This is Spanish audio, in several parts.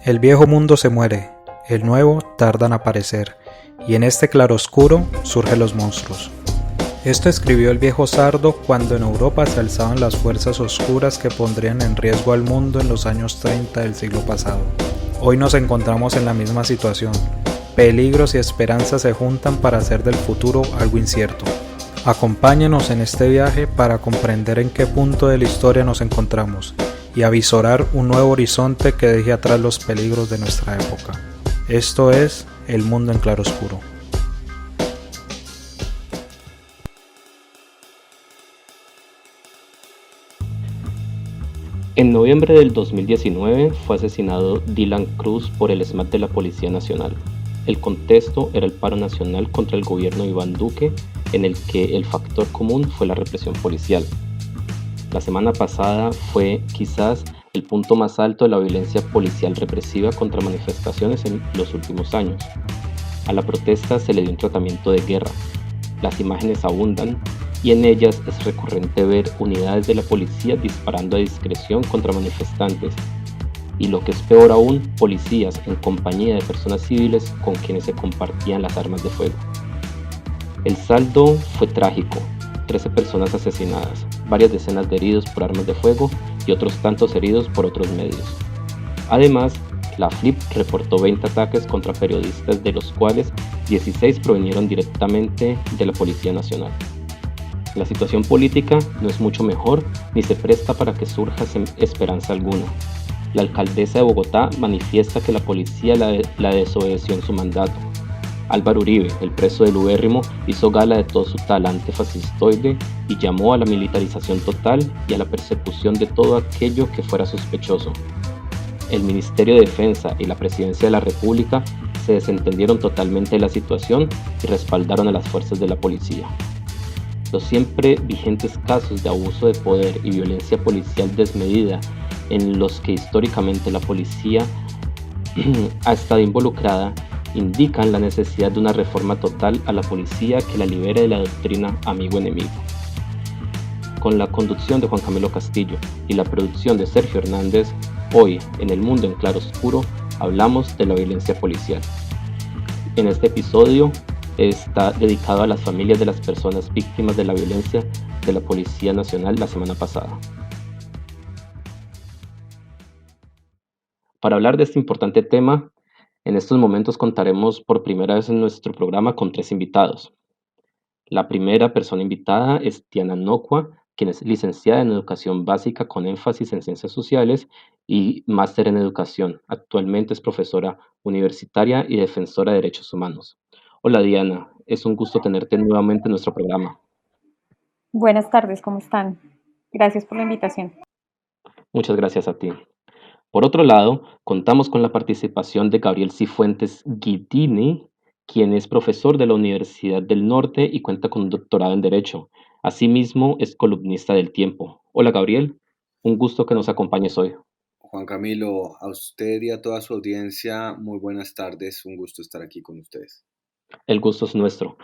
El viejo mundo se muere, el nuevo tarda en aparecer, y en este claroscuro surgen los monstruos. Esto escribió el viejo Sardo cuando en Europa se alzaban las fuerzas oscuras que pondrían en riesgo al mundo en los años 30 del siglo pasado. Hoy nos encontramos en la misma situación. Peligros y esperanzas se juntan para hacer del futuro algo incierto. Acompáñenos en este viaje para comprender en qué punto de la historia nos encontramos y avisorar un nuevo horizonte que deje atrás los peligros de nuestra época. Esto es El Mundo en Claroscuro. En noviembre del 2019 fue asesinado Dylan Cruz por el SMAT de la Policía Nacional. El contexto era el paro nacional contra el gobierno de Iván Duque, en el que el factor común fue la represión policial. La semana pasada fue quizás el punto más alto de la violencia policial represiva contra manifestaciones en los últimos años. A la protesta se le dio un tratamiento de guerra. Las imágenes abundan y en ellas es recurrente ver unidades de la policía disparando a discreción contra manifestantes y, lo que es peor aún, policías en compañía de personas civiles con quienes se compartían las armas de fuego. El saldo fue trágico: 13 personas asesinadas, varias decenas de heridos por armas de fuego y otros tantos heridos por otros medios. Además, la FLIP reportó 20 ataques contra periodistas, de los cuales 16 provinieron directamente de la Policía Nacional. La situación política no es mucho mejor ni se presta para que surja esperanza alguna. La alcaldesa de Bogotá manifiesta que la policía la desobedeció en su mandato. Álvaro Uribe, el preso del Ubérrimo, hizo gala de todo su talante fascistoide y llamó a la militarización total y a la persecución de todo aquello que fuera sospechoso. El Ministerio de Defensa y la Presidencia de la República se desentendieron totalmente de la situación y respaldaron a las fuerzas de la policía. Los siempre vigentes casos de abuso de poder y violencia policial desmedida, en los que históricamente la policía ha estado involucrada, indican la necesidad de una reforma total a la policía que la libere de la doctrina amigo-enemigo. Con la conducción de Juan Camilo Castillo y la producción de Sergio Hernández, hoy en El Mundo en Claroscuro hablamos de la violencia policial. En este episodio está dedicado a las familias de las personas víctimas de la violencia de la Policía Nacional la semana pasada. Para hablar de este importante tema, en estos momentos contaremos por primera vez en nuestro programa con 3 invitados. La primera persona invitada es Tiana Nocua, quien es licenciada en Educación Básica con énfasis en Ciencias Sociales y máster en Educación. Actualmente es profesora universitaria y defensora de derechos humanos. Hola Diana, es un gusto tenerte nuevamente en nuestro programa. Buenas tardes, ¿cómo están? Gracias por la invitación. Muchas gracias a ti. Por otro lado, contamos con la participación de Gabriel Cifuentes Guidini, quien es profesor de la Universidad del Norte y cuenta con un doctorado en Derecho. Asimismo, es columnista del Tiempo. Hola Gabriel, un gusto que nos acompañes hoy. Juan Camilo, a usted y a toda su audiencia, muy buenas tardes. Un gusto estar aquí con ustedes. El gusto es nuestro.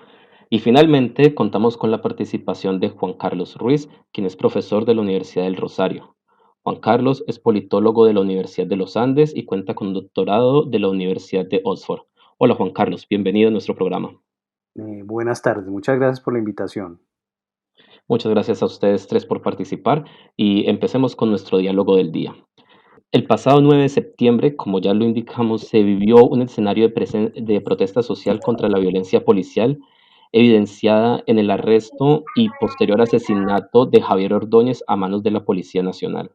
Y finalmente, contamos con la participación de Juan Carlos Ruiz, quien es profesor de la Universidad del Rosario. Juan Carlos es politólogo de la Universidad de los Andes y cuenta con un doctorado de la Universidad de Oxford. Hola Juan Carlos, bienvenido a nuestro programa. Buenas tardes, muchas gracias por la invitación. Muchas gracias a ustedes 3 por participar y empecemos con nuestro diálogo del día. El pasado 9 de septiembre, como ya lo indicamos, se vivió un escenario de protesta social contra la violencia policial, evidenciada en el arresto y posterior asesinato de Javier Ordóñez a manos de la Policía Nacional.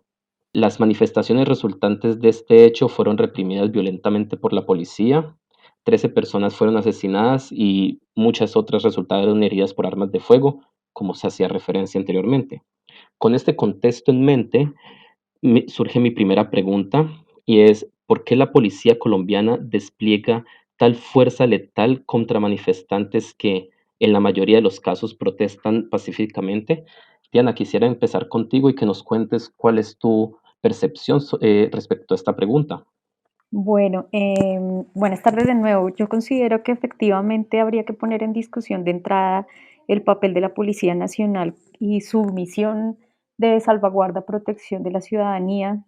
Las manifestaciones resultantes de este hecho fueron reprimidas violentamente por la policía. 13 personas fueron asesinadas y muchas otras resultaron heridas por armas de fuego, como se hacía referencia anteriormente. Con este contexto en mente, surge mi primera pregunta, y es: ¿por qué la policía colombiana despliega tal fuerza letal contra manifestantes que en la mayoría de los casos protestan pacíficamente? Diana, quisiera empezar contigo y que nos cuentes cuál es tu percepción respecto a esta pregunta. Bueno, buenas tardes de nuevo. Yo considero que efectivamente habría que poner en discusión de entrada el papel de la Policía Nacional y su misión de salvaguarda, protección de la ciudadanía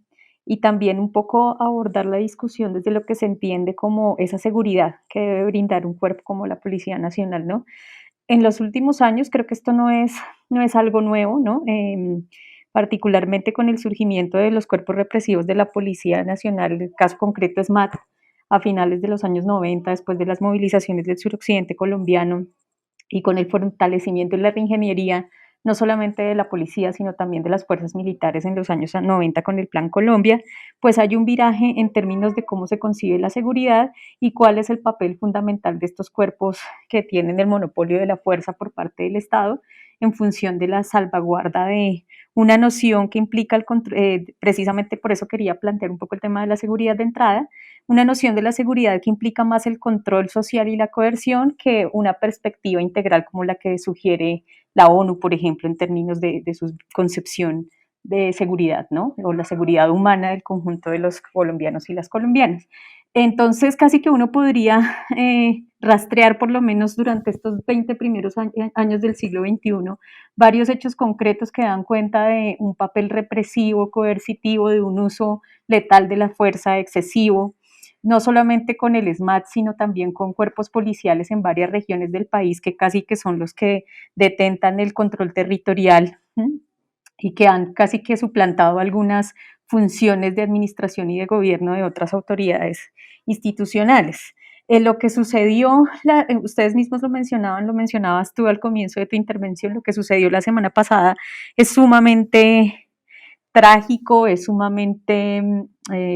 y también un poco abordar la discusión desde lo que se entiende como esa seguridad que debe brindar un cuerpo como la Policía Nacional, ¿no? En los últimos años creo que esto no es algo nuevo, ¿no? Particularmente con el surgimiento de los cuerpos represivos de la Policía Nacional, el caso concreto es MAT, a finales de los años 90, después de las movilizaciones del suroccidente colombiano y con el fortalecimiento de la reingeniería, no solamente de la policía, sino también de las fuerzas militares en los años 90 con el Plan Colombia, pues hay un viraje en términos de cómo se concibe la seguridad y cuál es el papel fundamental de estos cuerpos que tienen el monopolio de la fuerza por parte del Estado en función de la salvaguarda de una noción que implica el control, precisamente por eso quería plantear un poco el tema de la seguridad de entrada, una noción de la seguridad que implica más el control social y la coerción que una perspectiva integral como la que sugiere la ONU, por ejemplo, en términos de su concepción de seguridad, ¿no? O la seguridad humana del conjunto de los colombianos y las colombianas. Entonces, casi que uno podría rastrear, por lo menos durante estos 20 primeros años del siglo XXI, varios hechos concretos que dan cuenta de un papel represivo, coercitivo, de un uso letal de la fuerza excesivo, no solamente con el SMAT, sino también con cuerpos policiales en varias regiones del país que casi que son los que detentan el control territorial, ¿sí? Y que han casi que suplantado algunas funciones de administración y de gobierno de otras autoridades institucionales. Lo que sucedió, ustedes mismos lo mencionaban, lo mencionabas tú al comienzo de tu intervención, lo que sucedió la semana pasada es sumamente trágico, es sumamente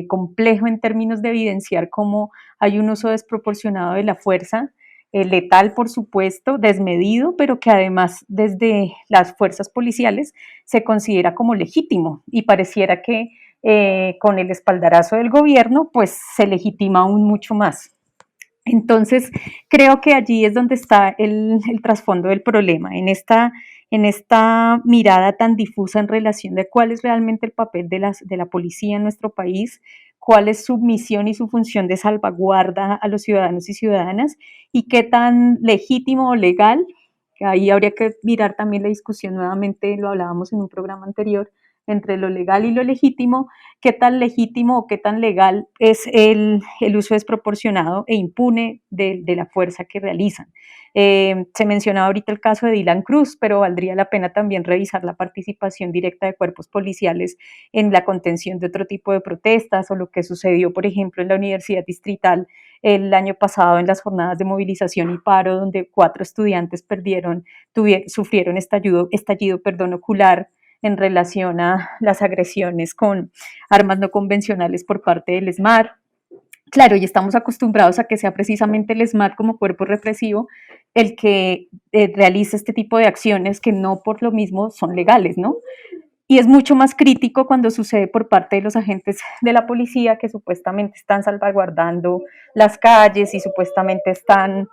complejo en términos de evidenciar cómo hay un uso desproporcionado de la fuerza, letal por supuesto, desmedido, pero que además desde las fuerzas policiales se considera como legítimo y pareciera que con el espaldarazo del gobierno pues se legitima aún mucho más. Entonces, creo que allí es donde está el trasfondo del problema, en esta mirada tan difusa en relación de cuál es realmente el papel de la policía en nuestro país, cuál es su misión y su función de salvaguarda a los ciudadanos y ciudadanas, y qué tan legítimo o legal, ahí habría que mirar también la discusión nuevamente, lo hablábamos en un programa anterior, entre lo legal y lo legítimo, qué tan legítimo o qué tan legal es el uso desproporcionado e impune de la fuerza que realizan. Se mencionaba ahorita el caso de Dylan Cruz, pero valdría la pena también revisar la participación directa de cuerpos policiales en la contención de otro tipo de protestas o lo que sucedió, por ejemplo, en la Universidad Distrital el año pasado en las jornadas de movilización y paro, donde 4 estudiantes sufrieron estallido ocular en relación a las agresiones con armas no convencionales por parte del SMAT. Claro, y estamos acostumbrados a que sea precisamente el SMAT como cuerpo represivo el que realiza este tipo de acciones que no por lo mismo son legales, ¿no? Y es mucho más crítico cuando sucede por parte de los agentes de la policía que supuestamente están salvaguardando las calles y supuestamente están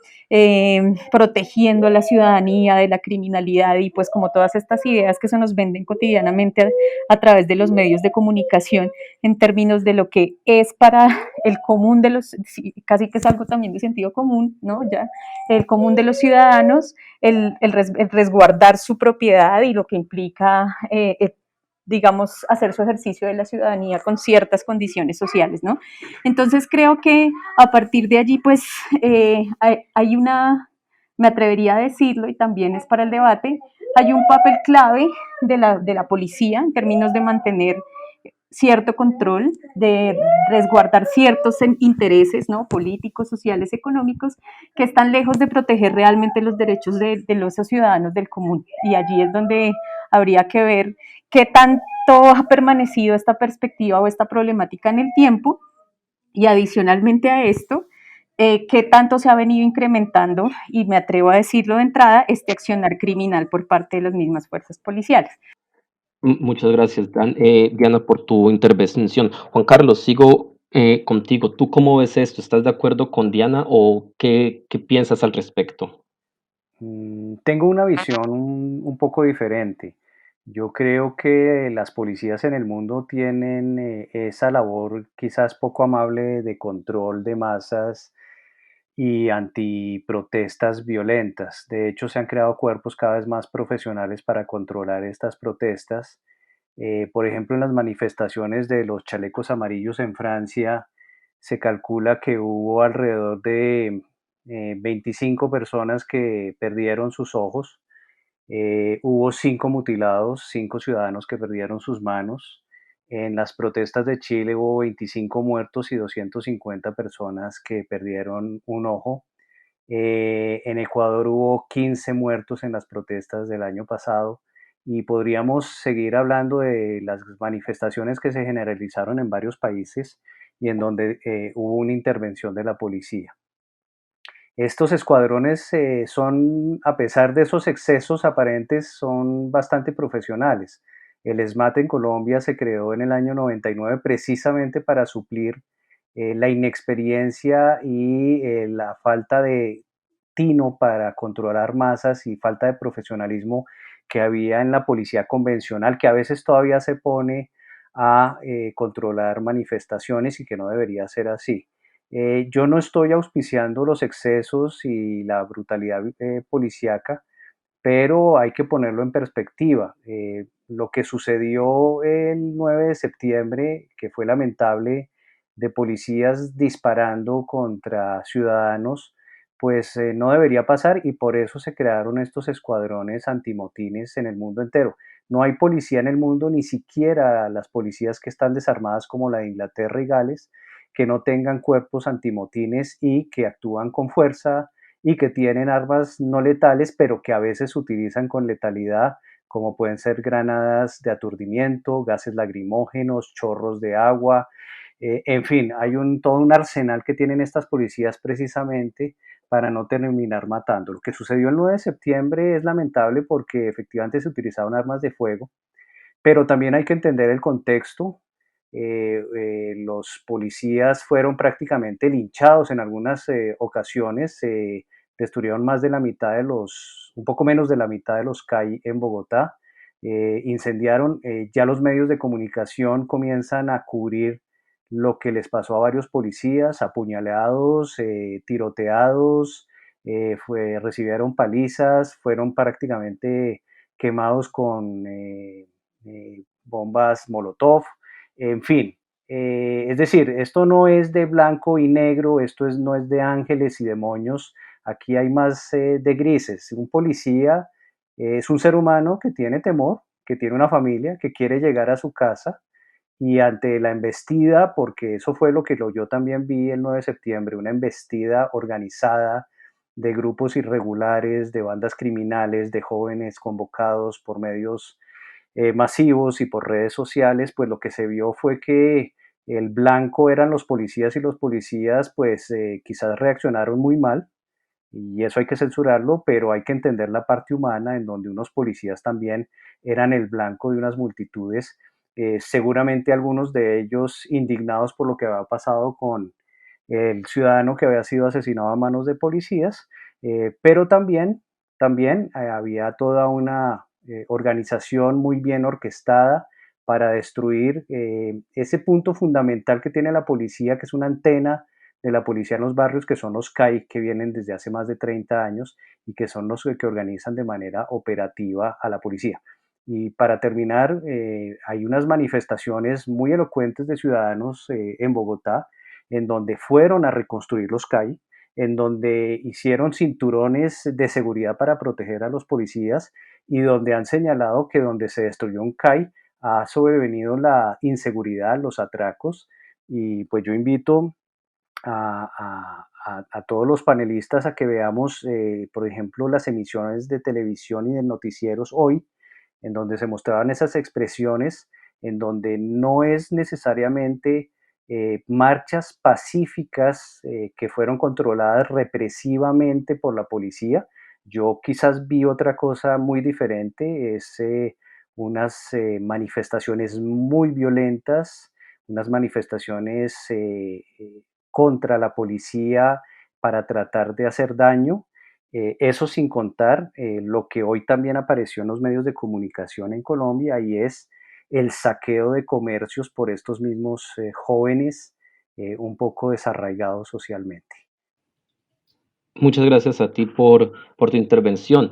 protegiendo a la ciudadanía de la criminalidad y pues como todas estas ideas que se nos venden cotidianamente a través de los medios de comunicación en términos de lo que es para el común de los, casi que es algo también de sentido común, ¿no? Ya, el común de los ciudadanos, el resguardar su propiedad y lo que implica digamos, hacer su ejercicio de la ciudadanía con ciertas condiciones sociales, ¿no? Entonces creo que a partir de allí, pues, hay una, me atrevería a decirlo, y también es para el debate, hay un papel clave de la policía en términos de mantener cierto control, de resguardar ciertos intereses, ¿no? Políticos, sociales, económicos, que están lejos de proteger realmente los derechos de los ciudadanos del común. Y allí es donde habría que ver qué tanto ha permanecido esta perspectiva o esta problemática en el tiempo y adicionalmente a esto, qué tanto se ha venido incrementando, y me atrevo a decirlo de entrada, este accionar criminal por parte de las mismas fuerzas policiales. Muchas gracias, Diana, por tu intervención. Juan Carlos, sigo contigo. ¿Tú cómo ves esto? ¿Estás de acuerdo con Diana o qué piensas al respecto? Tengo una visión un poco diferente. Yo creo que las policías en el mundo tienen esa labor quizás poco amable de control de masas y antiprotestas violentas. De hecho, se han creado cuerpos cada vez más profesionales para controlar estas protestas. Por ejemplo, en las manifestaciones de los chalecos amarillos en Francia, se calcula que hubo alrededor de 25 personas que perdieron sus ojos. Hubo 5 mutilados, 5 ciudadanos que perdieron sus manos. En las protestas de Chile hubo 25 muertos y 250 personas que perdieron un ojo. En Ecuador hubo 15 muertos en las protestas del año pasado y podríamos seguir hablando de las manifestaciones que se generalizaron en varios países y en donde hubo una intervención de la policía. Estos escuadrones son, a pesar de esos excesos aparentes, son bastante profesionales. El SMAT en Colombia se creó en el año 99 precisamente para suplir la inexperiencia y la falta de tino para controlar masas y falta de profesionalismo que había en la policía convencional, que a veces todavía se pone a controlar manifestaciones y que no debería ser así. Yo no estoy auspiciando los excesos y la brutalidad policíaca, pero hay que ponerlo en perspectiva. Lo que sucedió el 9 de septiembre, que fue lamentable, de policías disparando contra ciudadanos, pues no debería pasar y por eso se crearon estos escuadrones antimotines en el mundo entero. No hay policía en el mundo, ni siquiera las policías que están desarmadas como la de Inglaterra y Gales, que no tengan cuerpos antimotines y que actúan con fuerza, y que tienen armas no letales, pero que a veces se utilizan con letalidad, como pueden ser granadas de aturdimiento, gases lacrimógenos, chorros de agua, en fin, hay todo un arsenal que tienen estas policías precisamente para no terminar matando. Lo que sucedió el 9 de septiembre es lamentable porque efectivamente se utilizaron armas de fuego, pero también hay que entender el contexto. Los policías fueron prácticamente linchados en algunas ocasiones. Destruyeron más de la mitad de un poco menos de la mitad de los CAI en Bogotá. Incendiaron, ya los medios de comunicación comienzan a cubrir lo que les pasó a varios policías, apuñaleados, tiroteados, recibieron palizas, fueron prácticamente quemados con bombas Molotov, en fin. Es decir, esto no es de blanco y negro, no es de ángeles y demonios, aquí hay más de grises. Un policía es un ser humano que tiene temor, que tiene una familia, que quiere llegar a su casa y ante la embestida, porque eso fue lo que yo también vi el 9 de septiembre, una embestida organizada de grupos irregulares, de bandas criminales, de jóvenes convocados por medios masivos y por redes sociales, pues lo que se vio fue que el blanco eran los policías y los policías pues quizás reaccionaron muy mal y eso hay que censurarlo, pero hay que entender la parte humana en donde unos policías también eran el blanco de unas multitudes, seguramente algunos de ellos indignados por lo que había pasado con el ciudadano que había sido asesinado a manos de policías, pero también había toda una organización muy bien orquestada para destruir ese punto fundamental que tiene la policía, que es una antena de la policía en los barrios, que son los CAI, que vienen desde hace más de 30 años y que son los que organizan de manera operativa a la policía. Y para terminar, hay unas manifestaciones muy elocuentes de ciudadanos en Bogotá, en donde fueron a reconstruir los CAI, en donde hicieron cinturones de seguridad para proteger a los policías y donde han señalado que donde se destruyó un CAI ha sobrevenido la inseguridad, los atracos. Y pues yo invito a todos los panelistas a que veamos, por ejemplo, las emisiones de televisión y de noticieros hoy, en donde se mostraban esas expresiones, en donde no es necesariamente marchas pacíficas que fueron controladas represivamente por la policía. Yo quizás vi otra cosa muy diferente, es unas manifestaciones muy violentas, unas manifestaciones contra la policía para tratar de hacer daño. Eso sin contar lo que hoy también apareció en los medios de comunicación en Colombia y es el saqueo de comercios por estos mismos jóvenes un poco desarraigados socialmente. Muchas gracias a ti por tu intervención.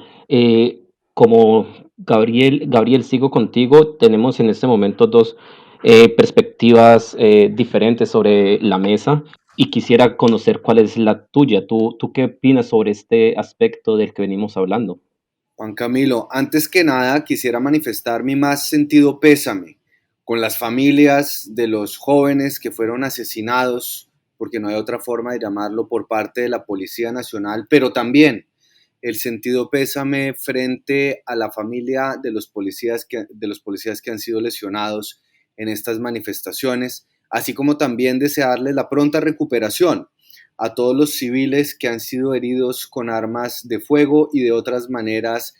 Como Gabriel, sigo contigo. Tenemos en este momento dos perspectivas diferentes sobre la mesa y quisiera conocer cuál es la tuya. ¿Tú qué opinas sobre este aspecto del que venimos hablando? Juan Camilo, antes que nada quisiera manifestar mi más sentido pésame con las familias de los jóvenes que fueron asesinados, porque no hay otra forma de llamarlo, por parte de la Policía Nacional, pero también el sentido pésame frente a la familia de los policías que han sido lesionados en estas manifestaciones, así como también desearles la pronta recuperación a todos los civiles que han sido heridos con armas de fuego y de otras maneras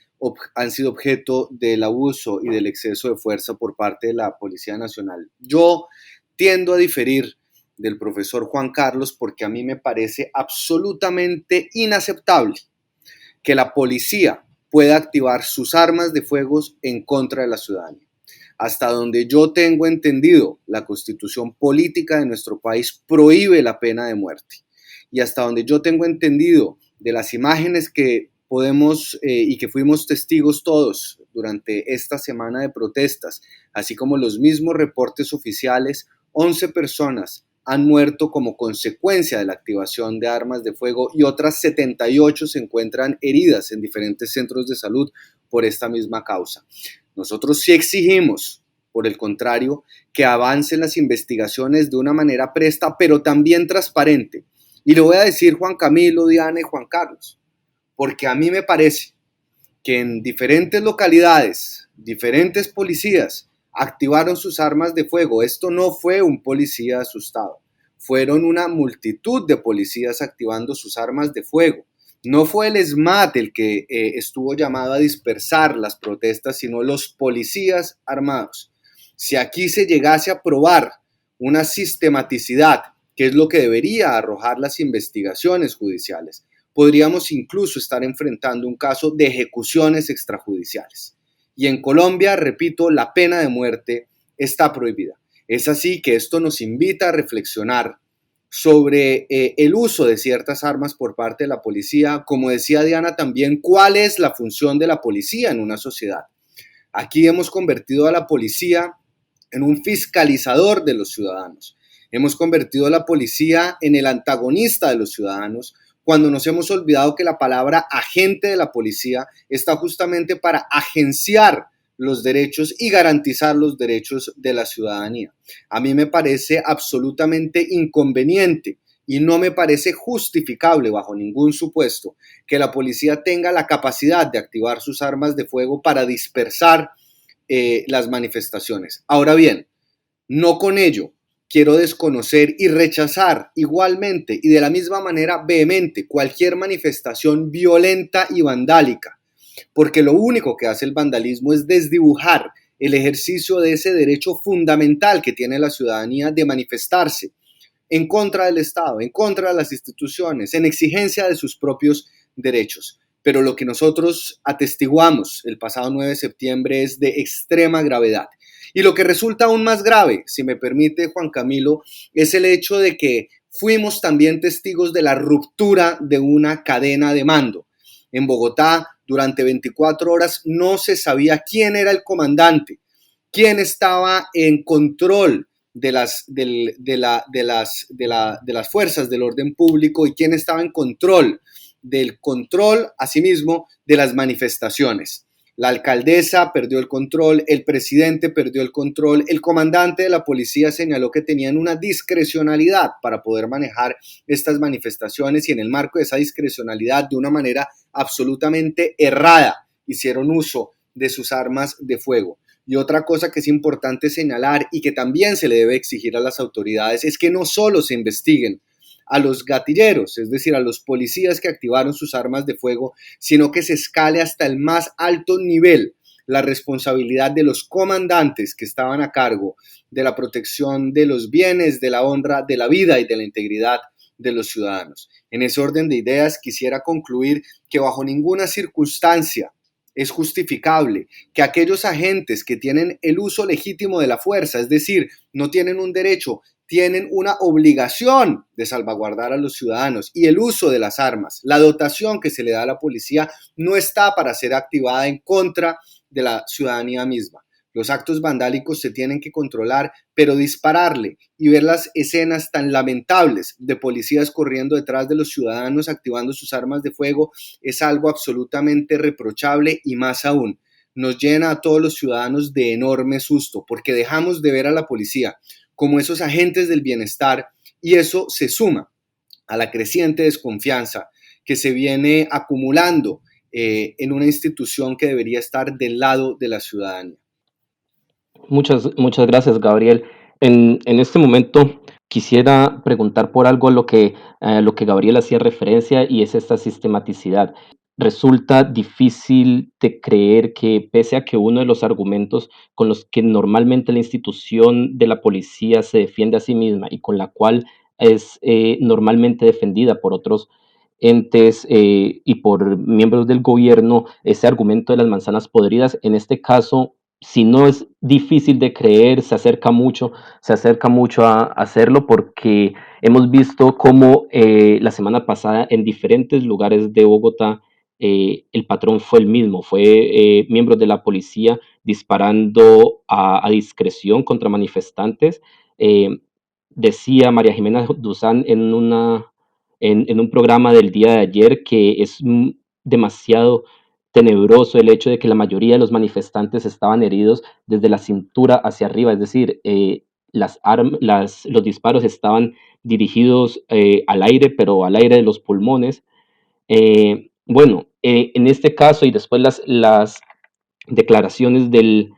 han sido objeto del abuso y del exceso de fuerza por parte de la Policía Nacional. Yo tiendo a diferir del profesor Juan Carlos porque a mí me parece absolutamente inaceptable que la policía pueda activar sus armas de fuego en contra de la ciudadanía. Hasta donde yo tengo entendido, la constitución política de nuestro país prohíbe la pena de muerte. Y hasta donde yo tengo entendido de las imágenes que podemos y que fuimos testigos todos durante esta semana de protestas, así como los mismos reportes oficiales, 11 personas han muerto como consecuencia de la activación de armas de fuego y otras 78 se encuentran heridas en diferentes centros de salud por esta misma causa. Nosotros sí exigimos, por el contrario, que avancen las investigaciones de una manera presta, pero también transparente. Y le voy a decir, Juan Camilo, Diana y Juan Carlos, porque a mí me parece que en diferentes localidades, diferentes policías activaron sus armas de fuego. Esto no fue un policía asustado, fueron una multitud de policías activando sus armas de fuego. No fue el SMAT el que estuvo llamado a dispersar las protestas, sino los policías armados. Si aquí se llegase a probar una sistematicidad, que es lo que debería arrojar las investigaciones judiciales, podríamos incluso estar enfrentando un caso de ejecuciones extrajudiciales. Y en Colombia, repito, la pena de muerte está prohibida. Es así que esto nos invita a reflexionar sobre el uso de ciertas armas por parte de la policía. Como decía Diana también, ¿cuál es la función de la policía en una sociedad? Aquí hemos convertido a la policía en un fiscalizador de los ciudadanos. Hemos convertido a la policía en el antagonista de los ciudadanos, cuando nos hemos olvidado que la palabra agente de la policía está justamente para agenciar los derechos y garantizar los derechos de la ciudadanía. A mí me parece absolutamente inconveniente y no me parece justificable bajo ningún supuesto que la policía tenga la capacidad de activar sus armas de fuego para dispersar las manifestaciones. Ahora bien, no con ello quiero desconocer y rechazar igualmente y de la misma manera vehemente cualquier manifestación violenta y vandálica, porque lo único que hace el vandalismo es desdibujar el ejercicio de ese derecho fundamental que tiene la ciudadanía de manifestarse en contra del Estado, en contra de las instituciones, en exigencia de sus propios derechos. Pero lo que nosotros atestiguamos el pasado 9 de septiembre es de extrema gravedad. Y lo que resulta aún más grave, si me permite Juan Camilo, es el hecho de que fuimos también testigos de la ruptura de una cadena de mando. En Bogotá, durante 24 horas no se sabía quién era el comandante, quién estaba en control de las fuerzas del orden público y quién estaba en control del control, asimismo, de las manifestaciones. La alcaldesa perdió el control, el presidente perdió el control, el comandante de la policía señaló que tenían una discrecionalidad para poder manejar estas manifestaciones y en el marco de esa discrecionalidad, de una manera absolutamente errada, hicieron uso de sus armas de fuego. Y otra cosa que es importante señalar y que también se le debe exigir a las autoridades es que no solo se investiguen a los gatilleros, es decir, a los policías que activaron sus armas de fuego, sino que se escale hasta el más alto nivel la responsabilidad de los comandantes que estaban a cargo de la protección de los bienes, de la honra, de la vida y de la integridad de los ciudadanos. En ese orden de ideas, quisiera concluir que bajo ninguna circunstancia es justificable que aquellos agentes que tienen el uso legítimo de la fuerza, es decir, no tienen un derecho tienen una obligación de salvaguardar a los ciudadanos y el uso de las armas, la dotación que se le da a la policía no está para ser activada en contra de la ciudadanía misma. Los actos vandálicos se tienen que controlar, pero dispararle y ver las escenas tan lamentables de policías corriendo detrás de los ciudadanos activando sus armas de fuego es algo absolutamente reprochable y más aún, nos llena a todos los ciudadanos de enorme susto porque dejamos de ver a la policía como esos agentes del bienestar y eso se suma a la creciente desconfianza que se viene acumulando en una institución que debería estar del lado de la ciudadanía. Muchas gracias, Gabriel. En este momento quisiera preguntar por algo a lo que Gabriel hacía referencia y es esta sistematicidad. Resulta difícil de creer que pese a que uno de los argumentos con los que normalmente la institución de la policía se defiende a sí misma y con la cual es normalmente defendida por otros entes y por miembros del gobierno, ese argumento de las manzanas podridas, en este caso si no es difícil de creer, se acerca mucho a hacerlo porque hemos visto cómo la semana pasada en diferentes lugares de Bogotá el patrón fue el mismo, fue miembros de la policía disparando a discreción contra manifestantes. Eh, Decía María Jimena Duzán en un programa del día de ayer que es demasiado tenebroso el hecho de que la mayoría de los manifestantes estaban heridos desde la cintura hacia arriba, es decir, los disparos estaban dirigidos al aire, pero al aire de los pulmones. En este caso y después las declaraciones del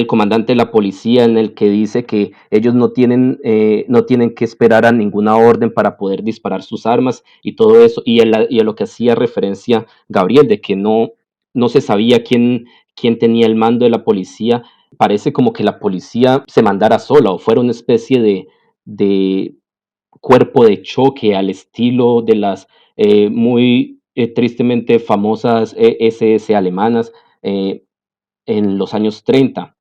comandante de la policía en el que dice que ellos no tienen que esperar a ninguna orden para poder disparar sus armas y todo eso, y a lo que hacía referencia Gabriel, de que no se sabía quién tenía el mando de la policía. Parece como que la policía se mandara sola o fuera una especie de cuerpo de choque al estilo de las muy tristemente famosas SS alemanas en los años 30.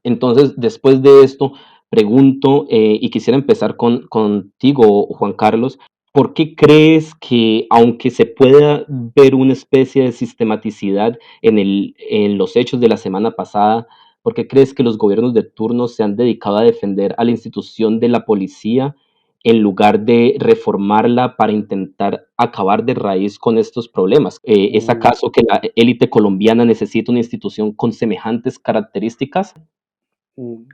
Entonces, después de esto, pregunto y quisiera empezar contigo, Juan Carlos, ¿por qué crees que, aunque se pueda ver una especie de sistematicidad en los hechos de la semana pasada, por qué crees que los gobiernos de turno se han dedicado a defender a la institución de la policía en lugar de reformarla para intentar acabar de raíz con estos problemas? ¿Es acaso que la élite colombiana necesita una institución con semejantes características?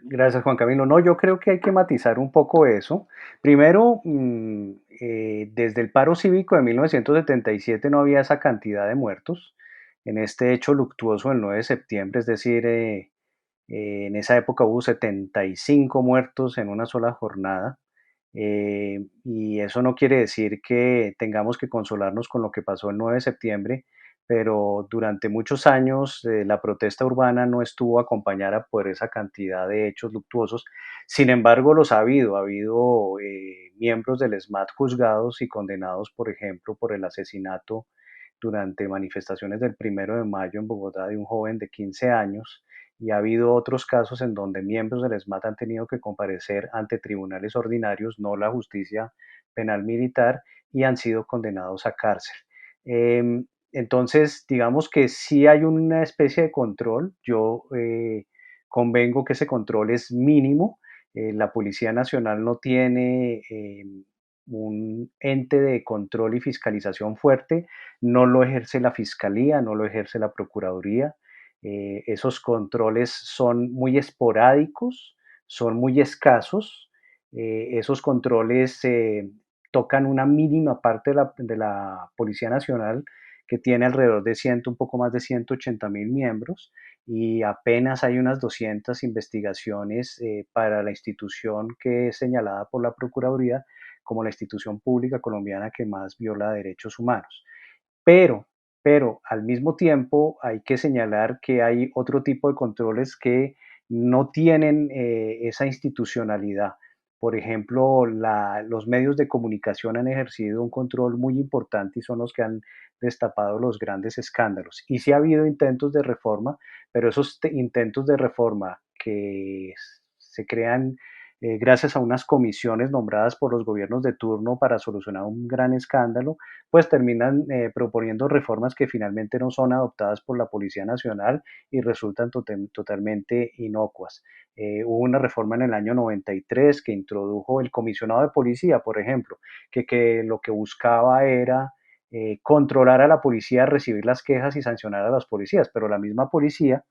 Gracias, Juan Camilo. No, yo creo que hay que matizar un poco eso. Primero, desde el paro cívico de 1977 no había esa cantidad de muertos. En este hecho luctuoso del 9 de septiembre, es decir, en esa época hubo 75 muertos en una sola jornada. Y eso no quiere decir que tengamos que consolarnos con lo que pasó el 9 de septiembre, pero durante muchos años la protesta urbana no estuvo acompañada por esa cantidad de hechos luctuosos. Sin embargo, ha habido miembros del SMAT juzgados y condenados, por ejemplo, por el asesinato durante manifestaciones del 1 de mayo en Bogotá de un joven de 15 años, y ha habido otros casos en donde miembros del SMAT han tenido que comparecer ante tribunales ordinarios, no la justicia penal militar, y han sido condenados a cárcel. Entonces, digamos que sí hay una especie de control. Yo convengo que ese control es mínimo. La Policía Nacional no tiene un ente de control y fiscalización fuerte, no lo ejerce la Fiscalía, no lo ejerce la Procuraduría. Esos controles son muy esporádicos, son muy escasos. Esos controles tocan una mínima parte de la Policía Nacional, que tiene alrededor de un poco más de 180.000 miembros, y apenas hay unas 200 investigaciones para la institución que es señalada por la Procuraduría como la institución pública colombiana que más viola derechos humanos. Pero, pero al mismo tiempo hay que señalar que hay otro tipo de controles que no tienen esa institucionalidad. Por ejemplo, los medios de comunicación han ejercido un control muy importante y son los que han destapado los grandes escándalos. Y sí ha habido intentos de reforma, pero esos intentos de reforma que se crean gracias a unas comisiones nombradas por los gobiernos de turno para solucionar un gran escándalo, pues terminan proponiendo reformas que finalmente no son adoptadas por la Policía Nacional y resultan totalmente inocuas. Hubo una reforma en el año 93 que introdujo el comisionado de policía, por ejemplo, que lo que buscaba era controlar a la policía, recibir las quejas y sancionar a los policías, pero la misma policía,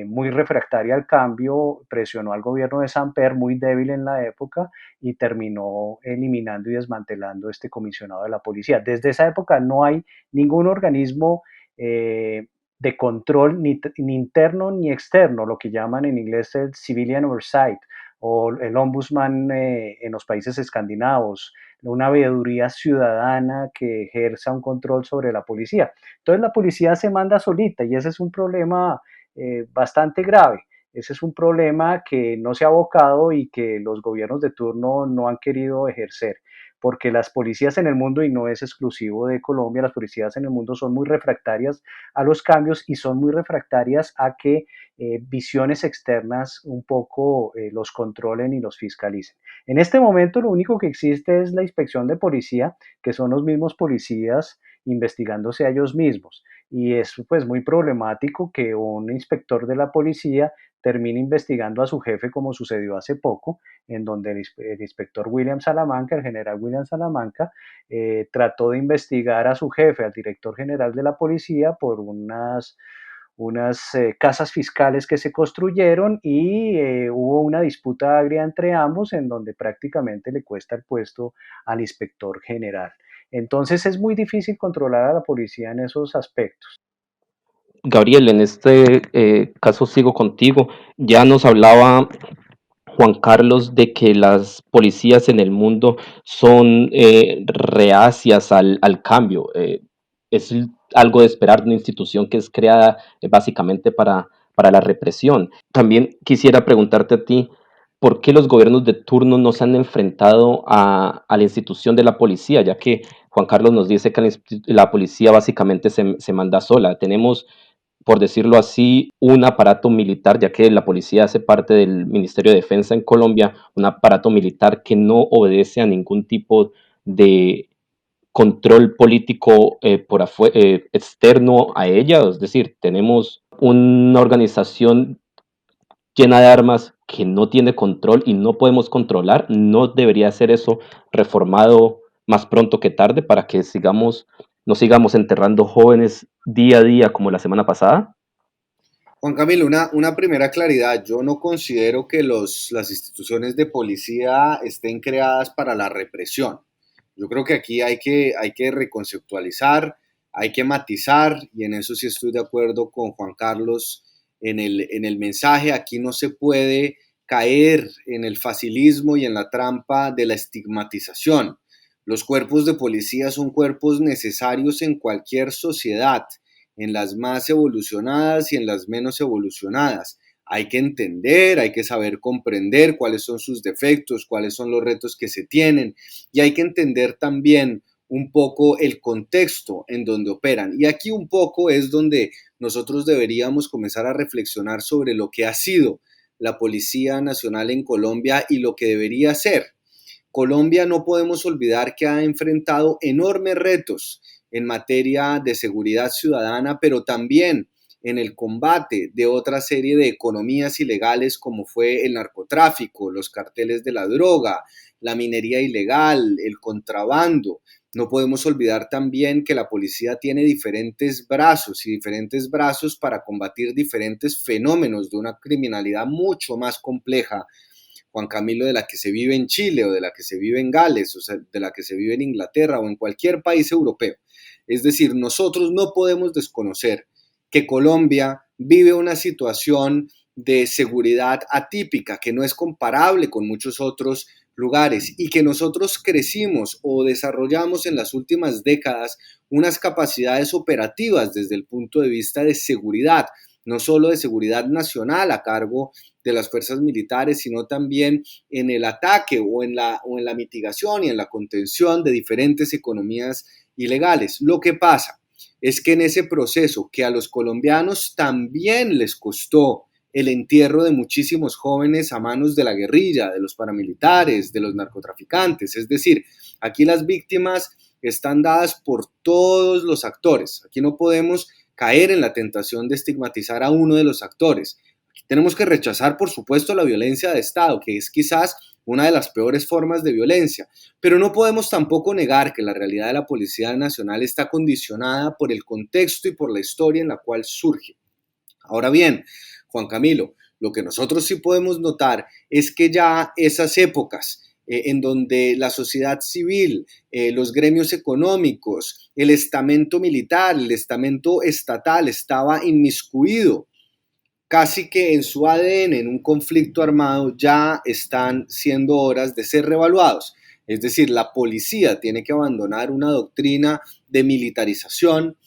muy refractaria al cambio, presionó al gobierno de Samper, muy débil en la época, y terminó eliminando y desmantelando este comisionado de la policía. Desde esa época no hay ningún organismo de control, ni interno ni externo, lo que llaman en inglés el civilian oversight o el ombudsman en los países escandinavos, una veeduría ciudadana que ejerza un control sobre la policía. Entonces la policía se manda solita y ese es un problema bastante grave. Ese es un problema que no se ha abocado y que los gobiernos de turno no han querido ejercer, porque las policías en el mundo, y no es exclusivo de Colombia, las policías en el mundo son muy refractarias a los cambios y son muy refractarias a que visiones externas un poco los controlen y los fiscalicen. En este momento lo único que existe es la inspección de policía, que son los mismos policías investigándose a ellos mismos. Y es pues muy problemático que un inspector de la policía termine investigando a su jefe, como sucedió hace poco, en donde el inspector William Salamanca, el general William Salamanca, trató de investigar a su jefe, al director general de la policía, por unas casas fiscales que se construyeron y hubo una disputa agria entre ambos en donde prácticamente le cuesta el puesto al inspector general. Entonces es muy difícil controlar a la policía en esos aspectos. Gabriel, en este caso sigo contigo. Ya nos hablaba Juan Carlos de que las policías en el mundo son reacias al cambio. Es algo de esperar de una institución que es creada básicamente para la represión. También quisiera preguntarte a ti, ¿por qué los gobiernos de turno no se han enfrentado a la institución de la policía? Ya que Juan Carlos nos dice que la policía básicamente se manda sola. Tenemos, por decirlo así, un aparato militar, ya que la policía hace parte del Ministerio de Defensa en Colombia, un aparato militar que no obedece a ningún tipo de control político externo a ella. Es decir, tenemos una organización llena de armas que no tiene control y no podemos controlar. ¿No debería ser eso reformado más pronto que tarde para que no sigamos enterrando jóvenes día a día como la semana pasada? Juan Camilo, una primera claridad. Yo no considero que las instituciones de policía estén creadas para la represión. Yo creo que aquí hay que reconceptualizar, hay que matizar, y en eso sí estoy de acuerdo con Juan Carlos en el mensaje. Aquí no se puede caer en el facilismo y en la trampa de la estigmatización. Los cuerpos de policía son cuerpos necesarios en cualquier sociedad, en las más evolucionadas y en las menos evolucionadas. Hay que entender, hay que saber comprender cuáles son sus defectos, cuáles son los retos que se tienen, y hay que entender también un poco el contexto en donde operan. Y aquí un poco es donde nosotros deberíamos comenzar a reflexionar sobre lo que ha sido la Policía Nacional en Colombia y lo que debería ser. Colombia, no podemos olvidar que ha enfrentado enormes retos en materia de seguridad ciudadana, pero también en el combate de otra serie de economías ilegales como fue el narcotráfico, los carteles de la droga, la minería ilegal, el contrabando. No podemos olvidar también que la policía tiene diferentes brazos para combatir diferentes fenómenos de una criminalidad mucho más compleja, Juan Camilo, de la que se vive en Chile o de la que se vive en Gales, o sea, de la que se vive en Inglaterra o en cualquier país europeo. Es decir, nosotros no podemos desconocer que Colombia vive una situación de seguridad atípica que no es comparable con muchos otros lugares y que nosotros crecimos o desarrollamos en las últimas décadas unas capacidades operativas desde el punto de vista de seguridad, no solo de seguridad nacional a cargo de las fuerzas militares, sino también en el ataque o en la mitigación y en la contención de diferentes economías ilegales. Lo que pasa es que en ese proceso que a los colombianos también les costó el entierro de muchísimos jóvenes a manos de la guerrilla, de los paramilitares, de los narcotraficantes. Es decir, aquí las víctimas están dadas por todos los actores. Aquí no podemos caer en la tentación de estigmatizar a uno de los actores. Aquí tenemos que rechazar, por supuesto, la violencia de Estado, que es quizás una de las peores formas de violencia, pero no podemos tampoco negar que la realidad de la Policía Nacional está condicionada por el contexto y por la historia en la cual surge. Ahora bien, Juan Camilo, lo que nosotros sí podemos notar es que ya esas épocas en donde la sociedad civil, los gremios económicos, el estamento militar, el estamento estatal estaba inmiscuido casi que en su ADN en un conflicto armado, ya están siendo horas de ser reevaluados. Es decir, la policía tiene que abandonar una doctrina de militarización.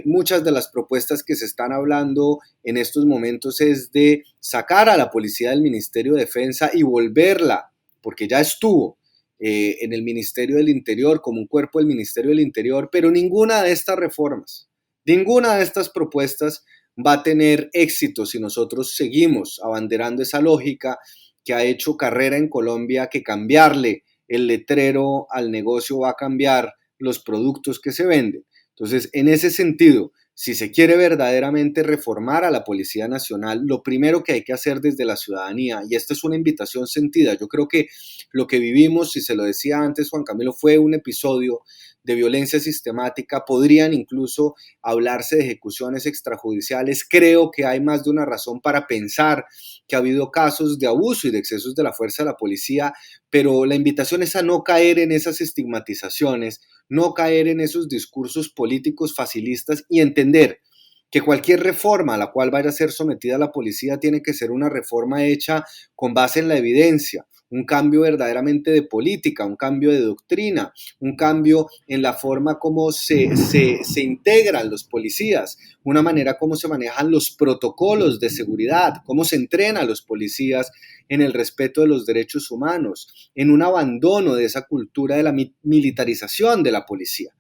Muchas de las propuestas que se están hablando en estos momentos es de sacar a la policía del Ministerio de Defensa y volverla, porque ya estuvo en el Ministerio del Interior, como un cuerpo del Ministerio del Interior, pero ninguna de estas reformas, ninguna de estas propuestas va a tener éxito si nosotros seguimos abanderando esa lógica que ha hecho carrera en Colombia, que cambiarle el letrero al negocio va a cambiar los productos que se venden. Entonces, en ese sentido, si se quiere verdaderamente reformar a la Policía Nacional, lo primero que hay que hacer desde la ciudadanía, y esta es una invitación sentida, yo creo que lo que vivimos, si se lo decía antes Juan Camilo, fue un episodio de violencia sistemática, podrían incluso hablarse de ejecuciones extrajudiciales. Creo que hay más de una razón para pensar que ha habido casos de abuso y de excesos de la fuerza de la policía, pero la invitación es a no caer en esas estigmatizaciones, no caer en esos discursos políticos facilistas y entender que cualquier reforma a la cual vaya a ser sometida la policía tiene que ser una reforma hecha con base en la evidencia, un cambio verdaderamente de política, un cambio de doctrina, un cambio en la forma como se integran los policías, una manera como se manejan los protocolos de seguridad, cómo se entrena a los policías en el respeto de los derechos humanos, en un abandono de esa cultura de la militarización de la policía.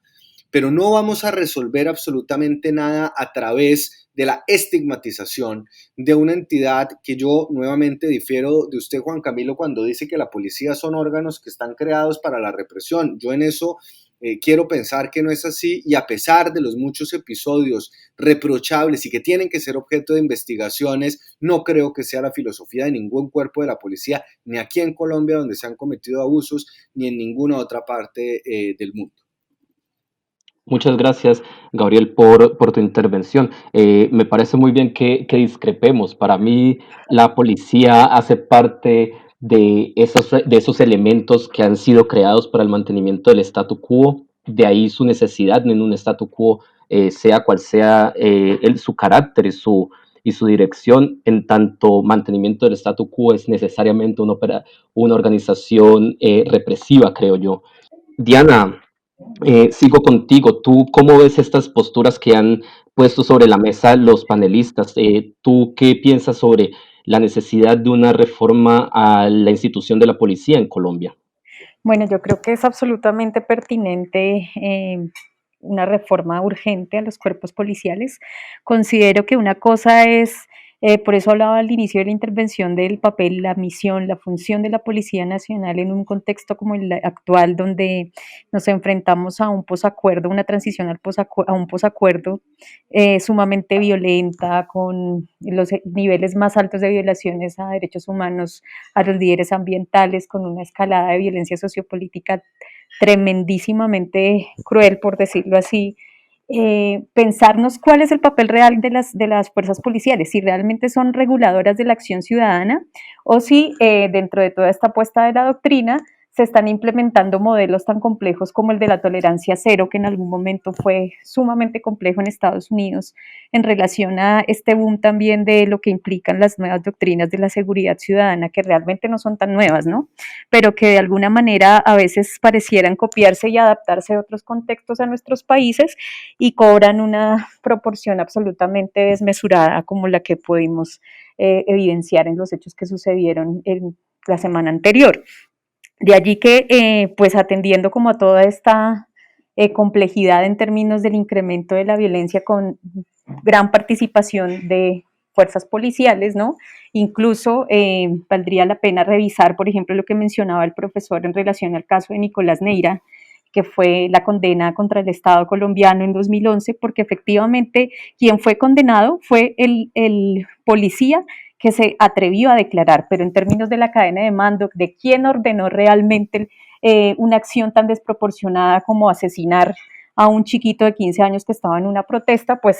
Pero no vamos a resolver absolutamente nada a través de la estigmatización de una entidad que yo nuevamente difiero de usted, Juan Camilo, cuando dice que la policía son órganos que están creados para la represión. Yo en eso quiero pensar que no es así, y a pesar de los muchos episodios reprochables y que tienen que ser objeto de investigaciones, no creo que sea la filosofía de ningún cuerpo de la policía, ni aquí en Colombia donde se han cometido abusos, ni en ninguna otra parte del mundo. Muchas gracias, Gabriel, por tu intervención. Me parece muy bien que discrepemos. Para mí, la policía hace parte de esos elementos que han sido creados para el mantenimiento del statu quo. De ahí su necesidad en un statu quo, sea cual sea su carácter y su dirección. En tanto, mantenimiento del statu quo es necesariamente una organización represiva, creo yo. Diana, sigo contigo. ¿Tú cómo ves estas posturas que han puesto sobre la mesa los panelistas? ¿Tú qué piensas sobre la necesidad de una reforma a la institución de la policía en Colombia? Bueno, yo creo que es absolutamente pertinente una reforma urgente a los cuerpos policiales. Considero que una cosa es, por eso hablaba al inicio de la intervención del papel, la misión, la función de la Policía Nacional en un contexto como el actual, donde nos enfrentamos a un posacuerdo, una transición a un posacuerdo sumamente violenta, con los niveles más altos de violaciones a derechos humanos, a los líderes ambientales, con una escalada de violencia sociopolítica tremendísimamente cruel, por decirlo así. Pensarnos cuál es el papel real de las fuerzas policiales, si realmente son reguladoras de la acción ciudadana o si dentro de toda esta apuesta de la doctrina se están implementando modelos tan complejos como el de la tolerancia cero, que en algún momento fue sumamente complejo en Estados Unidos en relación a este boom también de lo que implican las nuevas doctrinas de la seguridad ciudadana, que realmente no son tan nuevas, ¿no? Pero que de alguna manera a veces parecieran copiarse y adaptarse a otros contextos a nuestros países y cobran una proporción absolutamente desmesurada como la que pudimos evidenciar en los hechos que sucedieron en la semana anterior. De allí que, pues atendiendo como a toda esta complejidad en términos del incremento de la violencia con gran participación de fuerzas policiales, ¿no? Incluso valdría la pena revisar, por ejemplo, lo que mencionaba el profesor en relación al caso de Nicolás Neira, que fue la condena contra el Estado colombiano en 2011, porque efectivamente quien fue condenado fue el policía que se atrevió a declarar, pero en términos de la cadena de mando, de quién ordenó realmente una acción tan desproporcionada como asesinar a un chiquito de 15 años que estaba en una protesta, pues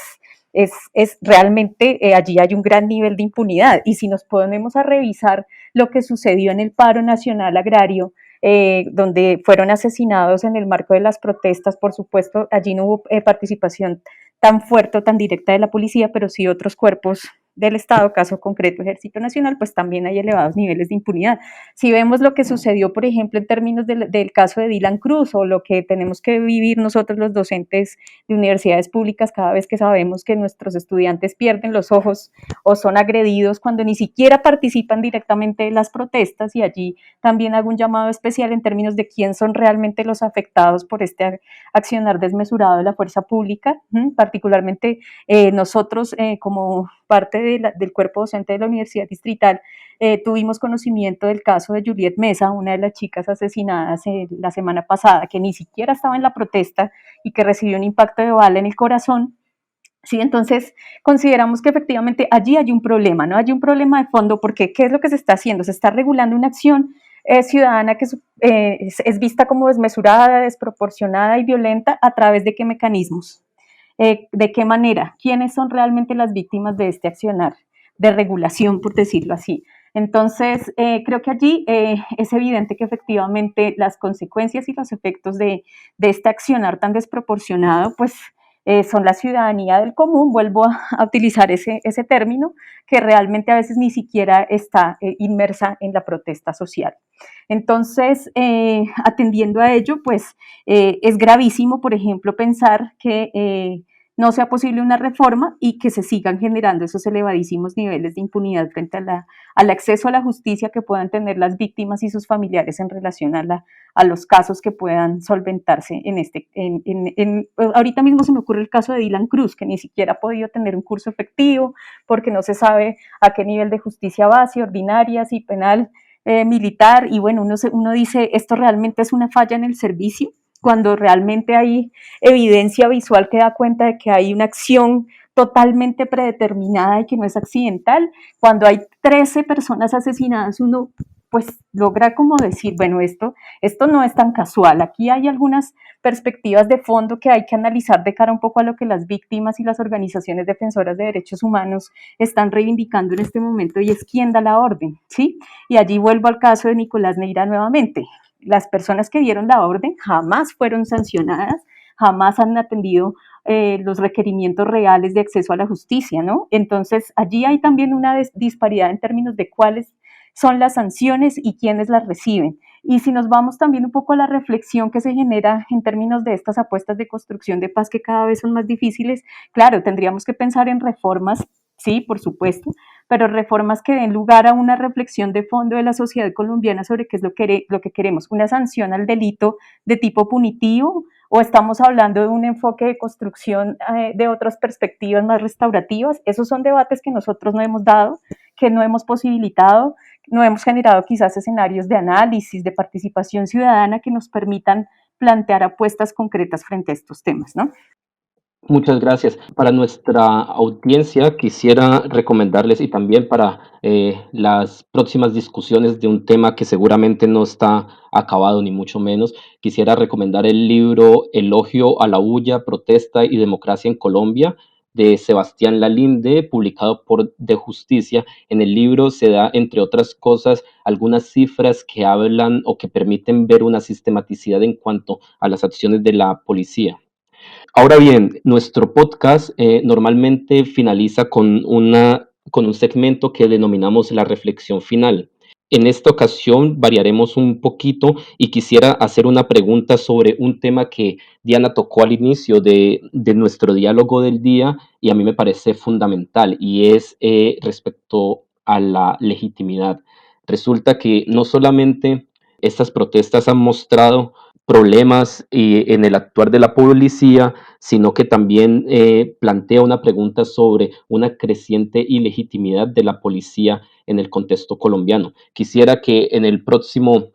es realmente allí hay un gran nivel de impunidad. Y si nos ponemos a revisar lo que sucedió en el paro nacional agrario, donde fueron asesinados en el marco de las protestas, por supuesto, allí no hubo participación tan fuerte o tan directa de la policía, pero sí otros cuerpos del Estado, caso concreto Ejército Nacional, pues también hay elevados niveles de impunidad. Si vemos lo que sucedió, por ejemplo, en términos del caso de Dylan Cruz o lo que tenemos que vivir nosotros los docentes de universidades públicas cada vez que sabemos que nuestros estudiantes pierden los ojos o son agredidos cuando ni siquiera participan directamente en las protestas, y allí también hago un llamado especial en términos de quién son realmente los afectados por este accionar desmesurado de la fuerza pública, particularmente nosotros como parte del cuerpo docente de la Universidad Distrital, tuvimos conocimiento del caso de Juliet Mesa, una de las chicas asesinadas la semana pasada, que ni siquiera estaba en la protesta y que recibió un impacto de bala en el corazón. Sí, entonces consideramos que efectivamente allí hay un problema, ¿no? Hay un problema de fondo porque ¿qué es lo que se está haciendo? Se está regulando una acción ciudadana que es vista como desmesurada, desproporcionada y violenta. ¿A través de qué mecanismos? ¿De qué manera? ¿Quiénes son realmente las víctimas de este accionar de regulación, por decirlo así? Entonces, creo que allí es evidente que efectivamente las consecuencias y los efectos de este accionar tan desproporcionado, pues son la ciudadanía del común, vuelvo a utilizar ese término, que realmente a veces ni siquiera está inmersa en la protesta social. Entonces, atendiendo a ello, pues es gravísimo, por ejemplo, pensar que no sea posible una reforma y que se sigan generando esos elevadísimos niveles de impunidad frente al acceso a la justicia que puedan tener las víctimas y sus familiares en relación a los casos que puedan solventarse ahorita mismo se me ocurre el caso de Dylan Cruz, que ni siquiera ha podido tener un curso efectivo porque no se sabe a qué nivel de justicia va, si ordinaria, si penal, militar, y bueno, uno dice, ¿esto realmente es una falla en el servicio? Cuando realmente hay evidencia visual que da cuenta de que hay una acción totalmente predeterminada y que no es accidental. Cuando hay 13 personas asesinadas, uno pues logra como decir, bueno, esto no es tan casual. Aquí hay algunas perspectivas de fondo que hay que analizar de cara un poco a lo que las víctimas y las organizaciones defensoras de derechos humanos están reivindicando en este momento, y es quién da la orden, ¿sí? Y allí vuelvo al caso de Nicolás Neira nuevamente. Las personas que dieron la orden jamás fueron sancionadas, jamás han atendido los requerimientos reales de acceso a la justicia, ¿no? Entonces, allí hay también una disparidad en términos de cuáles son las sanciones y quiénes las reciben. Y si nos vamos también un poco a la reflexión que se genera en términos de estas apuestas de construcción de paz que cada vez son más difíciles, claro, tendríamos que pensar en reformas, sí, por supuesto, pero reformas que den lugar a una reflexión de fondo de la sociedad colombiana sobre qué es lo que queremos, una sanción al delito de tipo punitivo, o estamos hablando de un enfoque de construcción de otras perspectivas más restaurativas. Esos son debates que nosotros no hemos dado, que no hemos posibilitado, no hemos generado quizás escenarios de análisis, de participación ciudadana que nos permitan plantear apuestas concretas frente a estos temas, ¿no? Muchas gracias. Para nuestra audiencia quisiera recomendarles, y también para las próximas discusiones de un tema que seguramente no está acabado ni mucho menos, quisiera recomendar el libro Elogio a la Bulla, Protesta y Democracia en Colombia, de Sebastián Lalinde, publicado por De Justicia. En el libro se da, entre otras cosas, algunas cifras que hablan o que permiten ver una sistematicidad en cuanto a las acciones de la policía. Ahora bien, nuestro podcast normalmente finaliza con un segmento que denominamos la reflexión final. En esta ocasión variaremos un poquito y quisiera hacer una pregunta sobre un tema que Diana tocó al inicio de nuestro diálogo del día, y a mí me parece fundamental, y es respecto a la legitimidad. Resulta que no solamente estas protestas han mostrado problemas en el actuar de la policía, sino que también plantea una pregunta sobre una creciente ilegitimidad de la policía en el contexto colombiano. Quisiera que en el próximo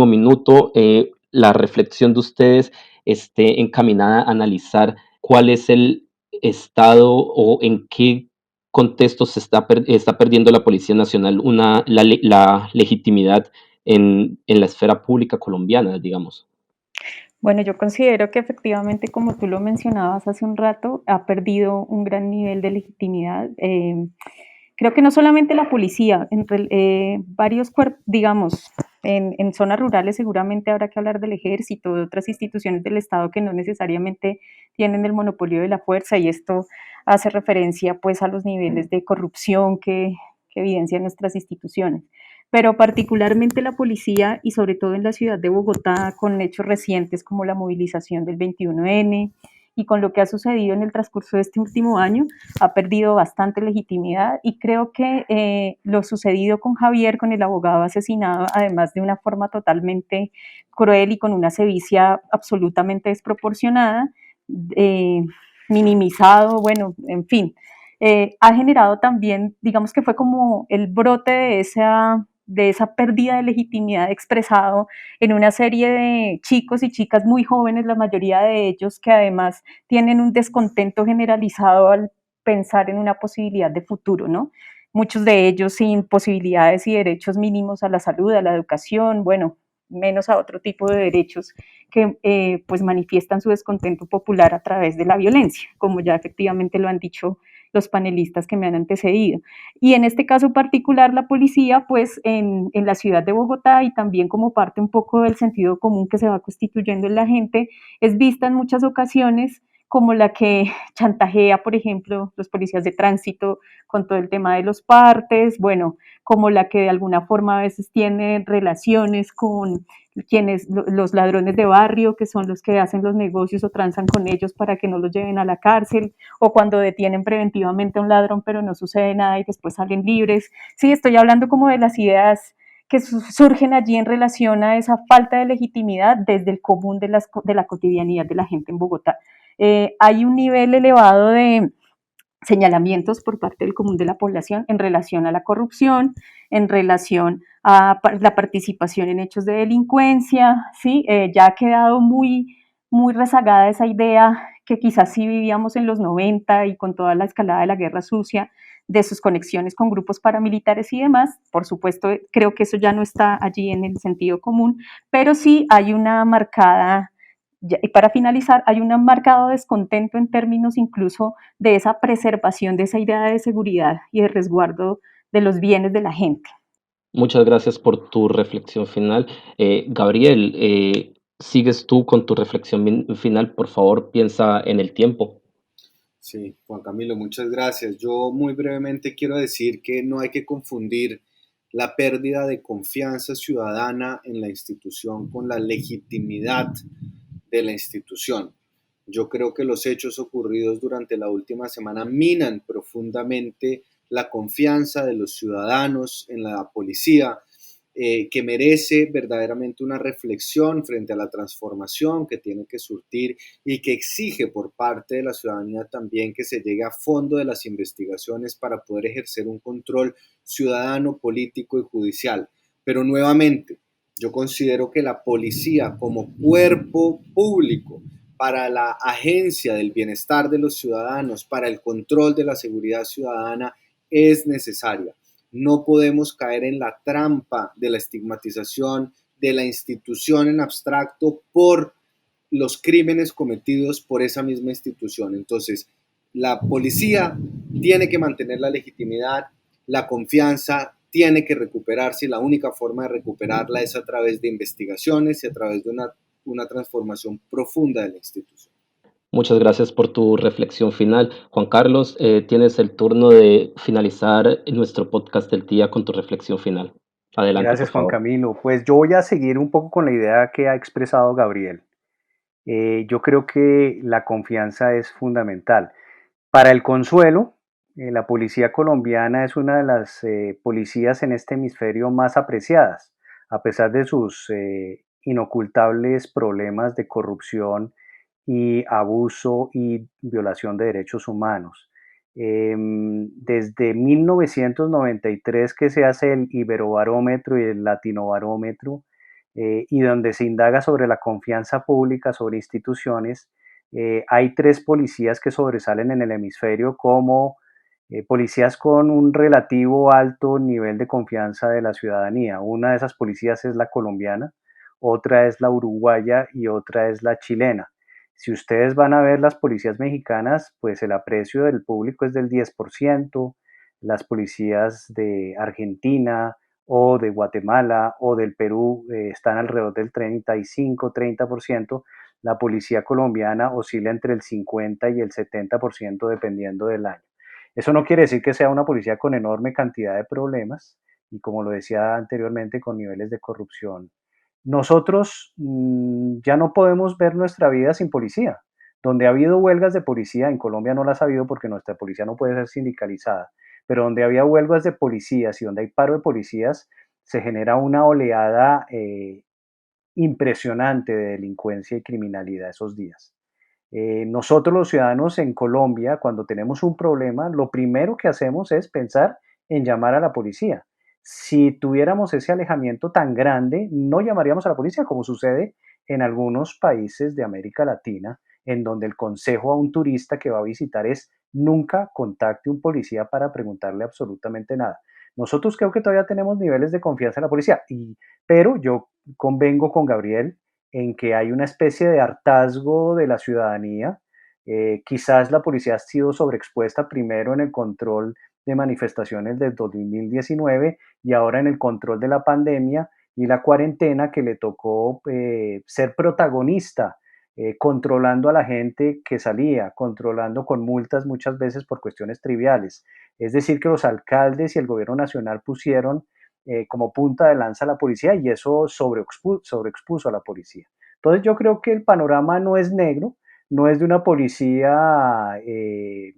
minuto la reflexión de ustedes esté encaminada a analizar cuál es el estado o en qué contexto está perdiendo la Policía Nacional la legitimidad en la esfera pública colombiana, digamos. Bueno, yo considero que efectivamente, como tú lo mencionabas hace un rato, ha perdido un gran nivel de legitimidad. Creo que no solamente la policía, entre varios cuerpos, digamos, en zonas rurales seguramente habrá que hablar del ejército, de otras instituciones del Estado que no necesariamente tienen el monopolio de la fuerza, y esto hace referencia pues a los niveles de corrupción que evidencian nuestras instituciones. Pero particularmente la policía, y sobre todo en la ciudad de Bogotá, con hechos recientes como la movilización del 21N y con lo que ha sucedido en el transcurso de este último año, ha perdido bastante legitimidad, y creo que lo sucedido con Javier, con el abogado asesinado, además de una forma totalmente cruel y con una sevicia absolutamente desproporcionada, eh, minimizado, bueno, en fin, ha generado también, digamos que fue como el brote de esa pérdida de legitimidad expresado en una serie de chicos y chicas muy jóvenes, la mayoría de ellos que además tienen un descontento generalizado al pensar en una posibilidad de futuro, ¿no? Muchos de ellos sin posibilidades y derechos mínimos a la salud, a la educación, bueno, menos a otro tipo de derechos que pues manifiestan su descontento popular a través de la violencia, como ya efectivamente lo han dicho los panelistas que me han antecedido. Y en este caso particular, la policía, pues en la ciudad de Bogotá, y también como parte un poco del sentido común que se va constituyendo en la gente, es vista en muchas ocasiones como la que chantajea, por ejemplo, los policías de tránsito con todo el tema de los partes, bueno, como la que de alguna forma a veces tiene relaciones con quienes, los ladrones de barrio, que son los que hacen los negocios o transan con ellos para que no los lleven a la cárcel, o cuando detienen preventivamente a un ladrón pero no sucede nada y después salen libres. Sí, estoy hablando como de las ideas que surgen allí en relación a esa falta de legitimidad desde el común de la cotidianidad de la gente en Bogotá. Hay un nivel elevado de señalamientos por parte del común de la población en relación a la corrupción, en relación a la participación en hechos de delincuencia, ¿sí? Ya ha quedado muy rezagada esa idea que quizás sí vivíamos en los 90 y con toda la escalada de la guerra sucia, de sus conexiones con grupos paramilitares y demás. Por supuesto, creo que eso ya no está allí en el sentido común, pero sí hay una marcada, y para finalizar, hay un marcado descontento en términos incluso de esa preservación de esa idea de seguridad y de resguardo de los bienes de la gente. Muchas gracias por tu reflexión final. Gabriel, ¿sigues tú con tu reflexión final? Por favor, piensa en el tiempo. Sí, Juan Camilo, muchas gracias. Yo muy brevemente quiero decir que no hay que confundir la pérdida de confianza ciudadana en la institución con la legitimidad de la institución. Yo creo que los hechos ocurridos durante la última semana minan profundamente la confianza de los ciudadanos en la policía, que merece verdaderamente una reflexión frente a la transformación que tiene que surtir y que exige por parte de la ciudadanía también que se llegue a fondo de las investigaciones para poder ejercer un control ciudadano, político y judicial. Pero nuevamente, yo considero que la policía como cuerpo público para la agencia del bienestar de los ciudadanos, para el control de la seguridad ciudadana, es necesaria. No podemos caer en la trampa de la estigmatización de la institución en abstracto por los crímenes cometidos por esa misma institución. Entonces, la policía tiene que mantener la legitimidad, la confianza tiene que recuperarse, y la única forma de recuperarla es a través de investigaciones y a través de una transformación profunda de la institución. Muchas gracias por tu reflexión final. Juan Carlos, tienes el turno de finalizar nuestro podcast del día con tu reflexión final. Adelante, por Gracias, Juan favor. Camilo. Pues yo voy a seguir un poco con la idea que ha expresado Gabriel. Yo creo que la confianza es fundamental. Para el consuelo, la policía colombiana es una de las policías en este hemisferio más apreciadas, a pesar de sus inocultables problemas de corrupción y abuso y violación de derechos humanos. Desde 1993 que se hace el Iberobarómetro y el Latinobarómetro, y donde se indaga sobre la confianza pública, sobre instituciones, hay 3 policías que sobresalen en el hemisferio como policías con un relativo alto nivel de confianza de la ciudadanía. Una de esas policías es la colombiana, otra es la uruguaya y otra es la chilena. Si ustedes van a ver las policías mexicanas, pues el aprecio del público es del 10%, las policías de Argentina o de Guatemala o del Perú están alrededor del 35-30%, la policía colombiana oscila entre el 50 y el 70% dependiendo del año. Eso no quiere decir que sea una policía con enorme cantidad de problemas y, como lo decía anteriormente, con niveles de corrupción. Nosotros ya no podemos ver nuestra vida sin policía. Donde ha habido huelgas de policía, en Colombia no las ha habido porque nuestra policía no puede ser sindicalizada, pero donde había huelgas de policías y donde hay paro de policías, se genera una oleada impresionante de delincuencia y criminalidad esos días. Nosotros los ciudadanos en Colombia, cuando tenemos un problema, lo primero que hacemos es pensar en llamar a la policía. Si tuviéramos ese alejamiento tan grande, no llamaríamos a la policía, como sucede en algunos países de América Latina, en donde el consejo a un turista que va a visitar es nunca contacte a un policía para preguntarle absolutamente nada. Nosotros creo que todavía tenemos niveles de confianza en la policía, pero yo convengo con Gabriel en que hay una especie de hartazgo de la ciudadanía. Quizás la policía ha sido sobreexpuesta primero en el control de manifestaciones del 2019 y ahora en el control de la pandemia y la cuarentena, que le tocó ser protagonista, controlando a la gente que salía, controlando con multas muchas veces por cuestiones triviales. Es decir, que los alcaldes y el gobierno nacional pusieron como punta de lanza a la policía y eso sobreexpuso a la policía. Entonces yo creo que el panorama no es negro, no es de una policía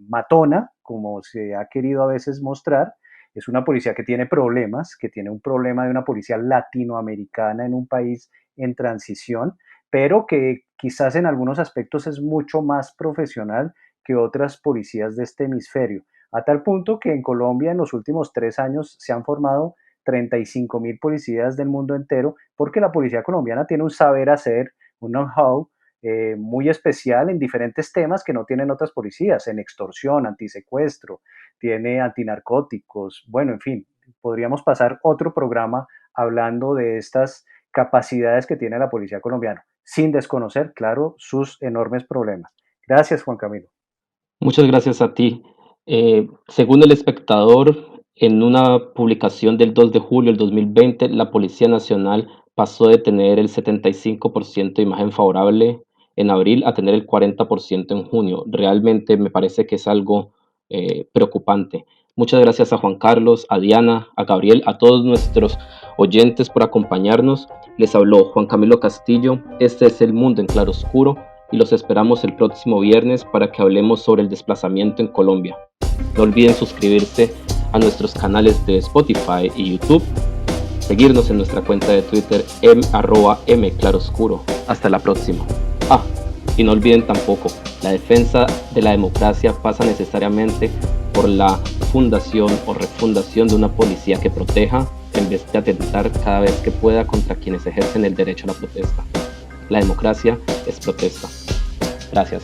matona, como se ha querido a veces mostrar. Es una policía que tiene problemas, que tiene un problema de una policía latinoamericana en un país en transición, pero que quizás en algunos aspectos es mucho más profesional que otras policías de este hemisferio, a tal punto que en Colombia en los últimos 3 años se han formado 35,000 policías del mundo entero, porque la policía colombiana tiene un saber hacer, un know-how muy especial en diferentes temas que no tienen otras policías, en extorsión, antisecuestro, tiene antinarcóticos, bueno, en fin, podríamos pasar otro programa hablando de estas capacidades que tiene la policía colombiana, sin desconocer, claro, sus enormes problemas. Gracias, Juan Camilo. Muchas gracias a ti. Según El Espectador, en una publicación del 2 de julio del 2020, la Policía Nacional pasó de tener el 75% de imagen favorable en abril a tener el 40% en junio. Realmente me parece que es algo preocupante. Muchas gracias a Juan Carlos, a Diana, a Gabriel, a todos nuestros oyentes por acompañarnos. Les habló Juan Camilo Castillo. Este es El Mundo en Claroscuro y los esperamos el próximo viernes para que hablemos sobre el desplazamiento en Colombia. No olviden suscribirse a nuestros canales de Spotify y YouTube, seguirnos en nuestra cuenta de Twitter @mclaroscuro. Hasta la próxima. Y no olviden tampoco, la defensa de la democracia pasa necesariamente por la fundación o refundación de una policía que proteja en vez de atentar cada vez que pueda contra quienes ejercen el derecho a la protesta. La democracia es protesta. Gracias.